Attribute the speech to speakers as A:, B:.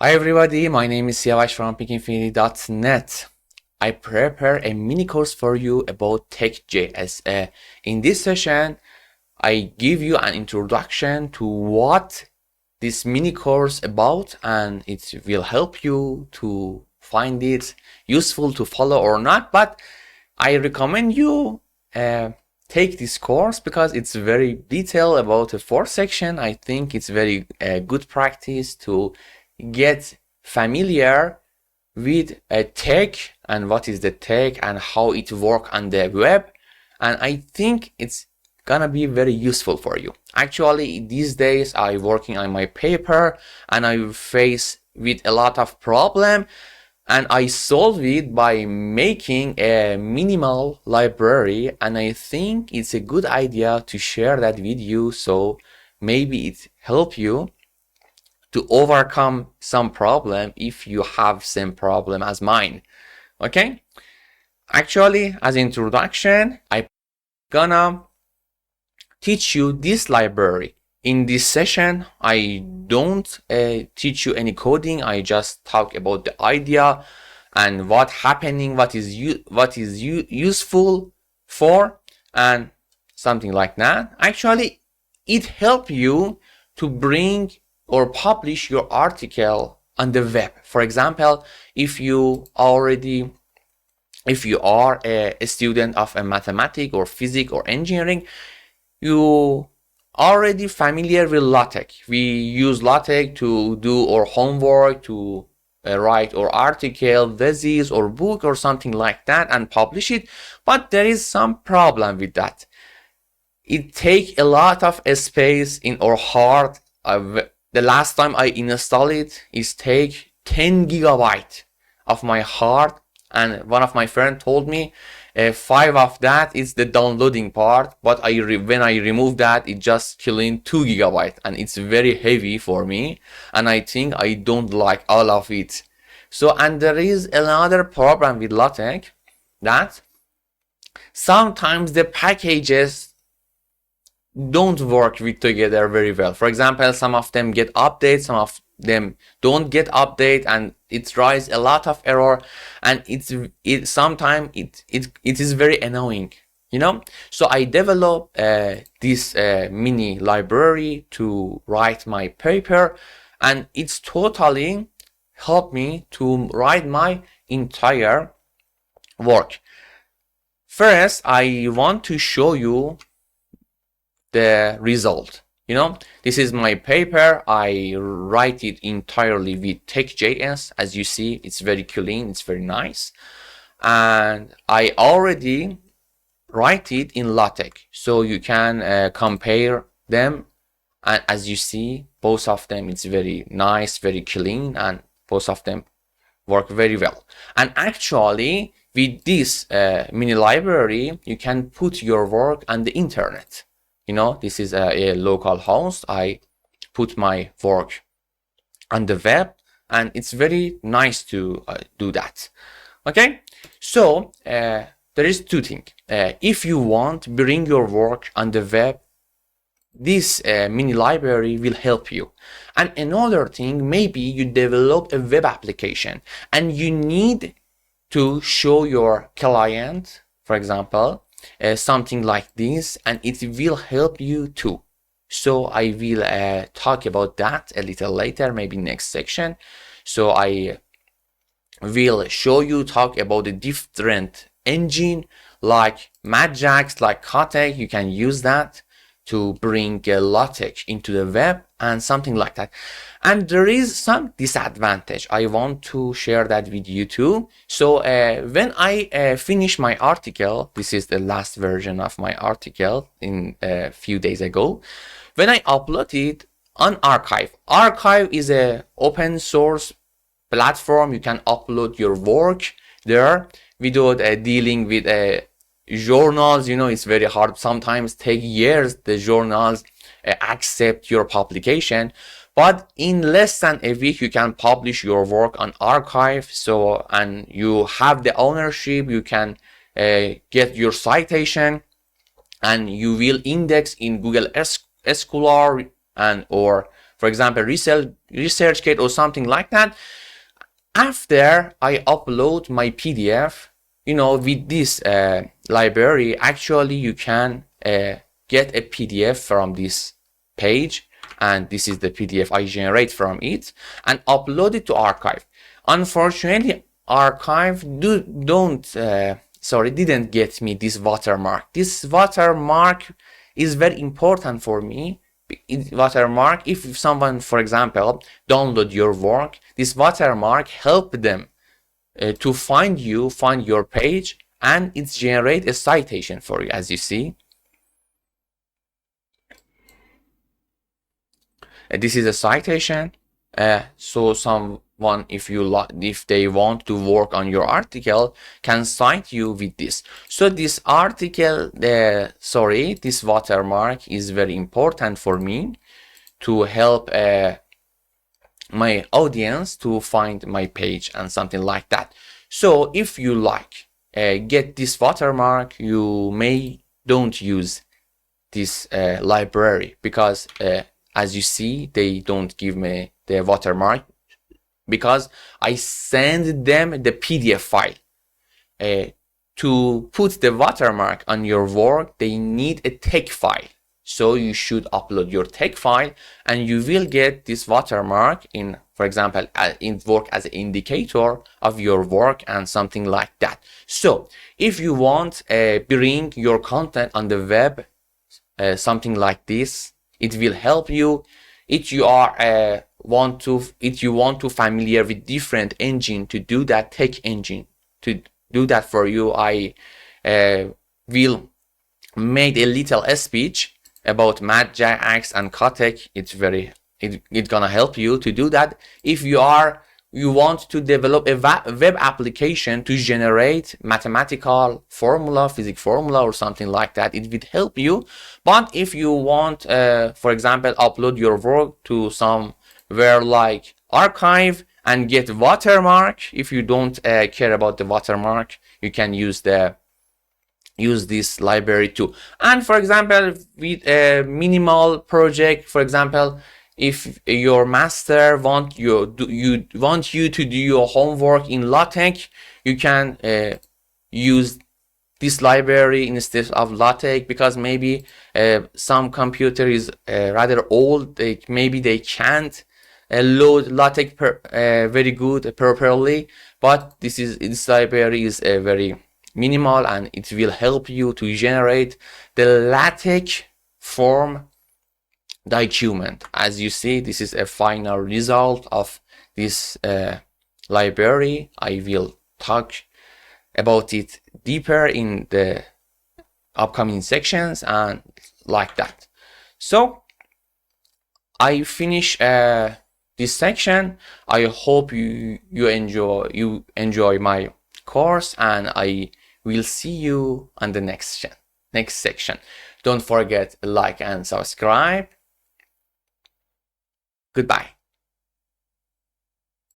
A: Hi everybody, my name is Siavash from PicInfiniti.net. I prepare a mini course for you about TexJs. In this session, I give you an introduction to what this mini course about, and it will help you to find it useful to follow or not. But I recommend you take this course because it's very detailed about the fourth section. I think it's very good practice to get familiar with a tech and what is the tech and how it works on the web, and I think it's gonna be very useful for you. Actually, these days I working on my paper and I face with a lot of problem, and I solve it by making a minimal library, and I think it's a good idea to share that with you, so maybe it help you to overcome some problem if you have same problem as mine. Okay, actually, as introduction, I gonna teach you this library. In this session, I don't teach you any coding. I just talk about the idea and what happening, what is useful for, and something like that. Actually, it help you to bring or publish your article on the web. For example, if you are a student of a mathematics or physics or engineering, you already familiar with LaTeX. We use LaTeX to do our homework, to write our article, thesis or book or something like that and publish it. But there is some problem with that. It takes a lot of space in our hard. The last time I installed it, it take 10 gigabyte of my hard, and one of my friends told me 5 of that is the downloading part, but when I remove that, it just killing 2 gigabyte, and it's very heavy for me, and I think I don't like all of it. So, and there is another problem with LaTeX, that sometimes the packages don't work with together very well. For example, some of them get updates, some of them don't get update, and it drives a lot of error, and sometimes it is very annoying, you know. So I developed this mini library to write my paper, and it's totally helped me to write my entire work. First, I want to show you the result. You know, this is my paper. I write it entirely with TexJs. As you see, it's very clean, it's very nice, and I already write it in LaTeX, so you can compare them, and as you see, both of them, it's very nice, very clean, and both of them work very well. And actually, with this mini library, you can put your work on the internet. You know, this is a local host. I put my work on the web, and it's very nice to do that. Okay, so there is two things. If you want to bring your work on the web, this mini library will help you. And another thing, maybe you develop a web application and you need to show your client, for example, something like this, and it will help you too. So I will talk about that a little later, maybe next section. So I will show you, talk about the different engine like Majax, like Kotek. You can use that to bring LaTeX into the web and something like that. And there is some disadvantage. I want to share that with you too. So when I finish my article, this is the last version of my article in a few days ago. When I upload it on Archive, Archive is a open source platform. You can upload your work there without dealing with journals. You know, it's very hard, sometimes take years the journals accept your publication, but in less than a week you can publish your work on Archive. So, and you have the ownership, you can get your citation, and you will index in Google Scholar and or for example, research kit or something like that. After I upload my PDF, with this library, actually you can get a PDF from this page, and this is the PDF I generate from it, and upload it to archive. Unfortunately, archive didn't get me this watermark. This watermark is very important for me. Watermark, if someone, for example, download your work, this watermark help them to find your page, and it generate a citation for you, as you see. This is a citation. So someone, if they want to work on your article, can cite you with this. So this article, this watermark is very important for me to help my audience to find my page and something like that. So if you get this watermark, you don't use this library, because as you see, they don't give me the watermark, because I send them the PDF file. To put the watermark on your work, they need a text file. So you should upload your text file, and you will get this watermark in, for example, in work as an indicator of your work and something like that. So if you want bring your content on the web, something like this, it will help you. If you want to familiar with different engine to do that, tech engine to do that for you, I will made a little speech about MatJax and Kotek. It's gonna help you to do that. If you want to develop a web application to generate mathematical formula, physics formula or something like that, it will help you. But if you want, for example, upload your work to somewhere like archive and get watermark, if you don't care about the watermark, you can use this library too. And for example, with a minimal project, for example, if your master want you to do your homework in LaTeX, you can use this library instead of LaTeX, because maybe some computer is rather old. Maybe they can't load LaTeX very good properly. But this library is very minimal, and it will help you to generate the LaTeX form document. As you see, this is a final result of this library. I will talk about it deeper in the upcoming sections and like that. So I finish this section. I hope you enjoy my course, and I will see you on the next section. Don't forget like and subscribe. Goodbye.